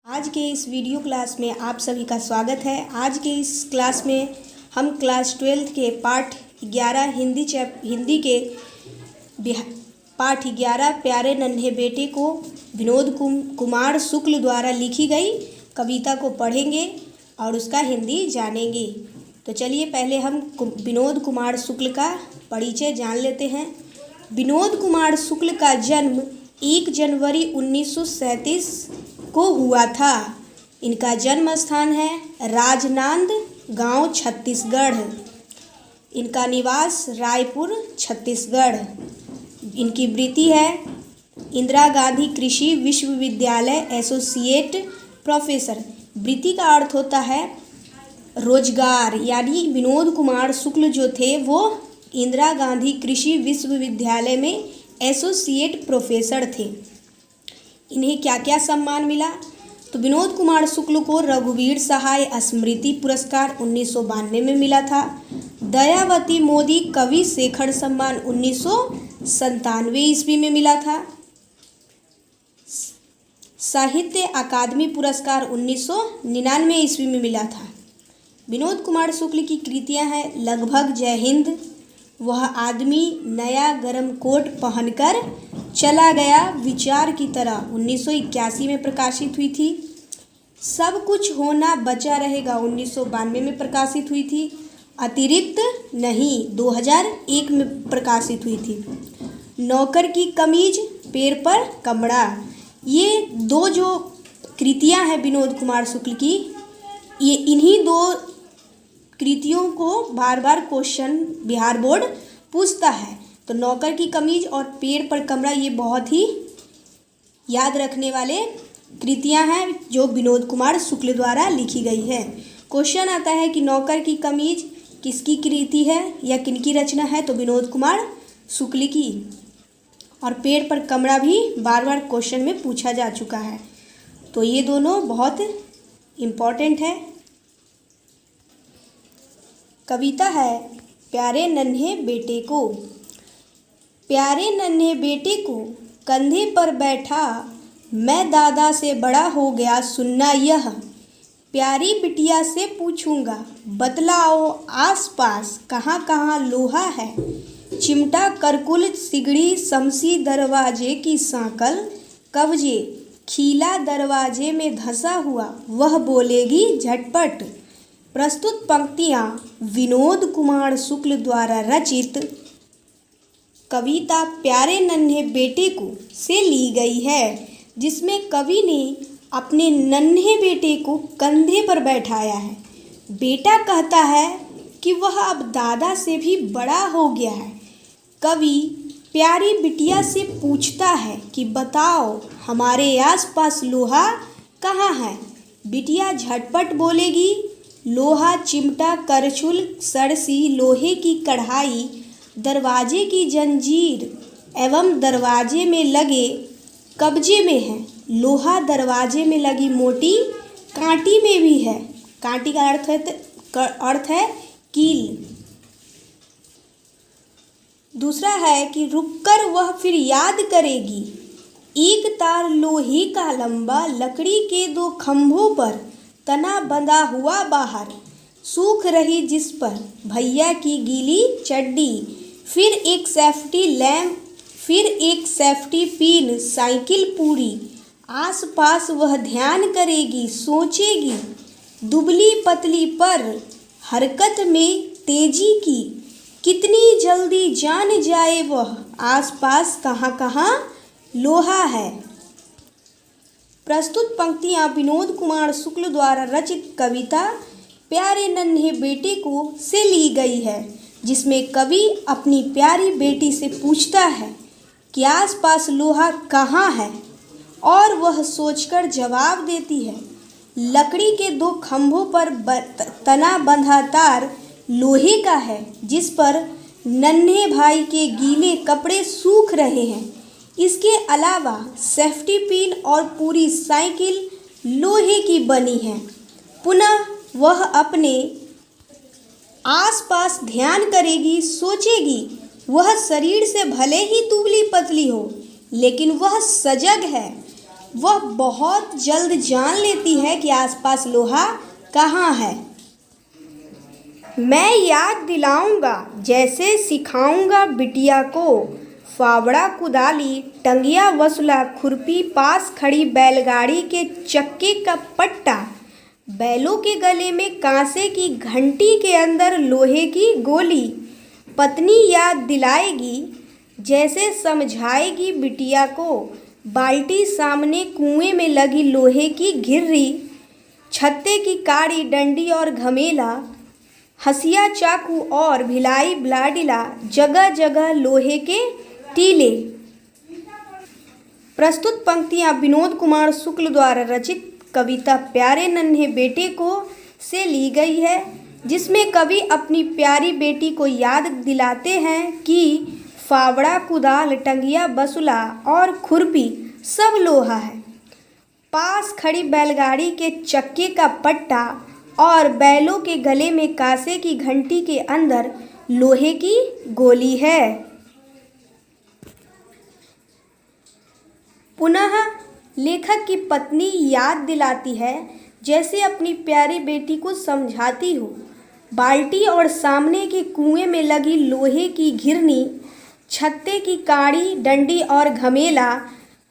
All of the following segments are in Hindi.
आज के इस वीडियो क्लास में आप सभी का स्वागत है। आज के इस क्लास में हम क्लास 12 के पाठ 11 हिंदी के पाठ 11 प्यारे नन्हे बेटे को विनोद कुमार शुक्ल द्वारा लिखी गई कविता को पढ़ेंगे और उसका हिंदी जानेंगे। तो चलिए पहले हम विनोद कुमार शुक्ल का परिचय जान लेते हैं। विनोद कुमार शुक्ल का जन्म 1 जनवरी 1937 को हुआ था। इनका जन्म स्थान है राजनांद गांव छत्तीसगढ़। इनका निवास रायपुर छत्तीसगढ़। इनकी वृत्ति है इंदिरा गांधी कृषि विश्वविद्यालय एसोसिएट प्रोफेसर। वृत्ति का अर्थ होता है रोजगार, यानी विनोद कुमार शुक्ल जो थे वो इंदिरा गांधी कृषि विश्वविद्यालय में एसोसिएट प्रोफेसर थे। इन्हें क्या क्या सम्मान मिला? तो विनोद कुमार शुक्ल को रघुवीर सहाय स्मृति पुरस्कार 1992 में मिला था। दयावती मोदी कवि शेखर सम्मान 1997 ईस्वी में मिला था। साहित्य अकादमी पुरस्कार 1999 ईस्वी में मिला था। विनोद कुमार शुक्ल की कृतियां हैं लगभग जय हिंद, वह आदमी नया गरम कोट पहनकर चला गया विचार की तरह 1981 में प्रकाशित हुई थी। सब कुछ होना बचा रहेगा 1992 में प्रकाशित हुई थी। अतिरिक्त नहीं 2001 में प्रकाशित हुई थी। नौकर की कमीज पैर पर कमड़ा, ये दो जो कृतियां हैं विनोद कुमार शुक्ल की, ये इन्हीं दो कृतियों को बार बार क्वेश्चन बिहार बोर्ड पूछता है। तो नौकर की कमीज और पैर पर कमरा ये बहुत ही याद रखने वाले कृतियां हैं जो विनोद कुमार शुक्ल द्वारा लिखी गई है। क्वेश्चन आता है कि नौकर की कमीज किसकी कृति है या किनकी रचना है? तो विनोद कुमार शुक्ल की। और पैर पर कमरा भी बार बार क्वेश्चन में पूछा जा चुका है, तो ये दोनों बहुत इम्पोर्टेंट है। कविता है प्यारे नन्हे बेटे को। प्यारे नन्हे बेटे को कंधे पर बैठा मैं दादा से बड़ा हो गया सुनना यह। प्यारी बिटिया से पूछूंगा बतलाओ आसपास कहाँ कहाँ लोहा है। चिमटा करकुल सिगड़ी समसी दरवाजे की सांकल कब्जे खीला दरवाजे में धंसा हुआ वह बोलेगी झटपट। प्रस्तुत पंक्तियाँ विनोद कुमार शुक्ल द्वारा रचित कविता प्यारे नन्हे बेटे को से ली गई है, जिसमें कवि ने अपने नन्हे बेटे को कंधे पर बैठाया है। बेटा कहता है कि वह अब दादा से भी बड़ा हो गया है। कवि प्यारी बिटिया से पूछता है कि बताओ हमारे आसपास लोहा कहाँ है। बिटिया झटपट बोलेगी लोहा, चिमटा, करछुल, सरसी, लोहे की कढ़ाई, दरवाजे की जंजीर एवं दरवाजे में लगे कब्जे में है। लोहा दरवाजे में लगी मोटी कांटी में भी है। कांटी का अर्थ है कील। दूसरा है कि रुककर वह फिर याद करेगी। एक तार लोहे का लंबा लकड़ी के 2 खंभों पर तना बंधा हुआ बाहर सूख रही जिस पर भैया की गीली चड्डी। फिर एक सेफ्टी लैम्प, फिर एक सेफ्टी पिन, साइकिल पूरी। आसपास वह ध्यान करेगी सोचेगी दुबली पतली पर हरकत में तेजी की। कितनी जल्दी जान जाए वह आसपास कहाँ कहाँ लोहा है। प्रस्तुत पंक्तियाँ विनोद कुमार शुक्ल द्वारा रचित कविता प्यारे नन्हे बेटे को से ली गई है, जिसमें कवि अपनी प्यारी बेटी से पूछता है कि आसपास लोहा कहाँ है और वह सोचकर जवाब देती है लकड़ी के 2 खंभों पर तना बंधा तार लोहे का है जिस पर नन्हे भाई के गीले कपड़े सूख रहे हैं। इसके अलावा सेफ्टी पिन और पूरी साइकिल लोहे की बनी है। पुनः वह अपने आसपास ध्यान करेगी सोचेगी वह शरीर से भले ही दुबली पतली हो लेकिन वह सजग है। वह बहुत जल्द जान लेती है कि आसपास लोहा कहाँ है। मैं याद दिलाऊंगा, जैसे सिखाऊंगा बिटिया को, फावड़ा कुदाली टंगिया वसुला खुरपी, पास खड़ी बैलगाड़ी के चक्के का पट्टा, बैलों के गले में कांसे की घंटी के अंदर लोहे की गोली। पत्नी याद दिलाएगी, जैसे समझाएगी बिटिया को, बाल्टी सामने कुएं में लगी लोहे की घिर्री, छत्ते की काड़ी डंडी और घमेला, हसिया चाकू और भिलाई ब्लाडिला, जगह जगह लोहे के टीले। प्रस्तुत पंक्तियाँ विनोद कुमार शुक्ल द्वारा रचित कविता प्यारे नन्हे बेटे को से ली गई है, जिसमें कवि अपनी प्यारी बेटी को याद दिलाते हैं कि फावड़ा कुदाल टंगिया बसुला और खुरपी सब लोहा है, पास खड़ी बैलगाड़ी के चक्के का पट्टा और बैलों के गले में कांसे की घंटी के अंदर लोहे की गोली है। पुनः लेखक की पत्नी याद दिलाती है, जैसे अपनी प्यारी बेटी को समझाती हो, बाल्टी और सामने के कुएं में लगी लोहे की घिरनी, छत्ते की काड़ी डंडी और घमेला,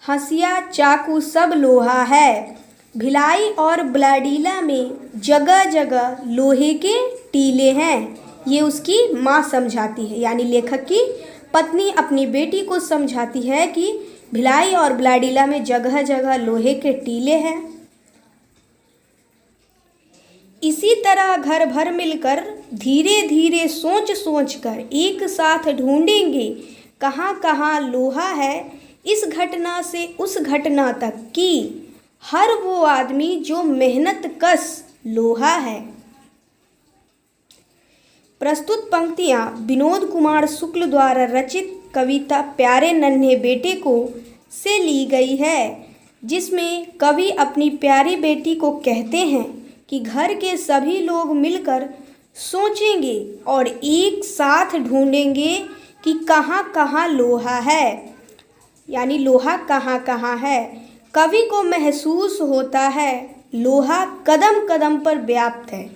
हंसिया चाकू सब लोहा है, भिलाई और ब्लाडीला में जगह जगह लोहे के टीले हैं। ये उसकी माँ समझाती है, यानी लेखक की पत्नी अपनी बेटी को समझाती है कि भिलाई और ब्लाडीला में जगह जगह लोहे के टीले हैं। इसी तरह घर भर मिलकर धीरे धीरे सोच सोच कर एक साथ ढूंढेंगे कहाँ कहाँ लोहा है, इस घटना से उस घटना तक कि हर वो आदमी जो मेहनत कश लोहा है। प्रस्तुत पंक्तियाँ विनोद कुमार शुक्ल द्वारा रचित कविता प्यारे नन्हे बेटे को से ली गई है, जिसमें कवि अपनी प्यारी बेटी को कहते हैं कि घर के सभी लोग मिलकर सोचेंगे और एक साथ ढूंढेंगे कि कहाँ कहाँ लोहा है, यानी लोहा कहाँ कहाँ है। कवि को महसूस होता है लोहा कदम कदम पर व्याप्त है।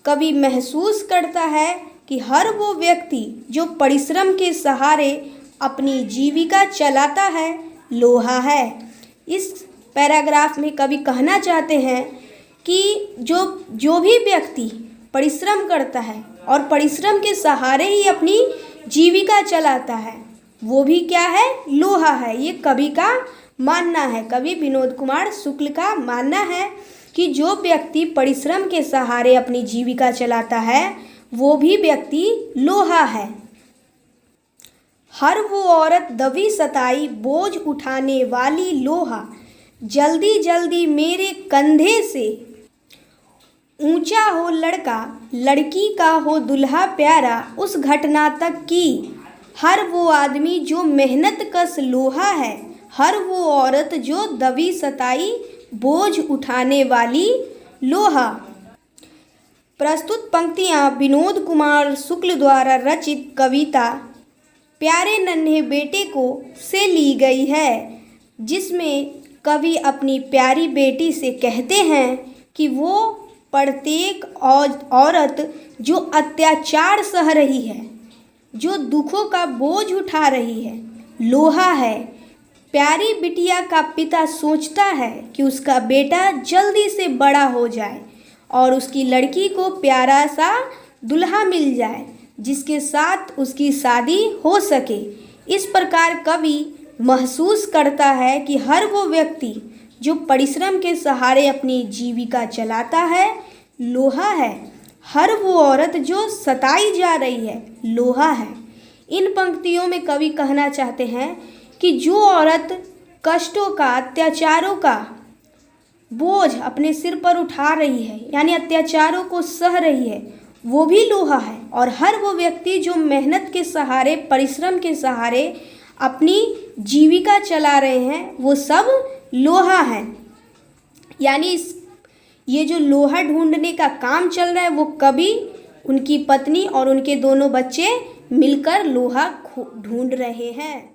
कवि महसूस करता है कि हर वो व्यक्ति जो परिश्रम के सहारे अपनी जीविका चलाता है लोहा है। इस पैराग्राफ में कवि कहना चाहते हैं कि जो भी व्यक्ति परिश्रम करता है और परिश्रम के सहारे ही अपनी जीविका चलाता है, वो भी क्या है, लोहा है। ये कवि का मानना है, कवि विनोद कुमार शुक्ल का मानना है कि जो व्यक्ति परिश्रम के सहारे अपनी जीविका चलाता है वो भी व्यक्ति लोहा है। हर वो औरत दबी सताई बोझ उठाने वाली लोहा, जल्दी जल्दी मेरे कंधे से, ऊंचा हो लड़का लड़की का हो दुल्हा प्यारा, उस घटना तक कि हर वो आदमी जो मेहनत कश लोहा है, हर वो औरत जो दबी सताई बोझ उठाने वाली लोहा। प्रस्तुत पंक्तियाँ विनोद कुमार शुक्ल द्वारा रचित कविता प्यारे नन्हे बेटे को से ली गई है, जिसमें कवि अपनी प्यारी बेटी से कहते हैं कि वो प्रत्येक औरत जो अत्याचार सह रही है, जो दुखों का बोझ उठा रही है, लोहा है। प्यारी बिटिया का पिता सोचता है कि उसका बेटा जल्दी से बड़ा हो जाए और उसकी लड़की को प्यारा सा दुल्हा मिल जाए जिसके साथ उसकी शादी हो सके। इस प्रकार कवि महसूस करता है कि हर वो व्यक्ति जो परिश्रम के सहारे अपनी जीविका चलाता है लोहा है, हर वो औरत जो सताई जा रही है लोहा है। इन पंक्तियों में कवि कहना चाहते हैं कि जो औरत कष्टों का, अत्याचारों का बोझ अपने सिर पर उठा रही है, यानी अत्याचारों को सह रही है, वो भी लोहा है। और हर वो व्यक्ति जो मेहनत के सहारे, परिश्रम के सहारे अपनी जीविका चला रहे हैं, वो सब लोहा है। यानी ये जो लोहा ढूंढने का काम चल रहा है वो कवि, उनकी पत्नी और उनके दोनों बच्चे मिलकर लोहा ढूंढ रहे हैं।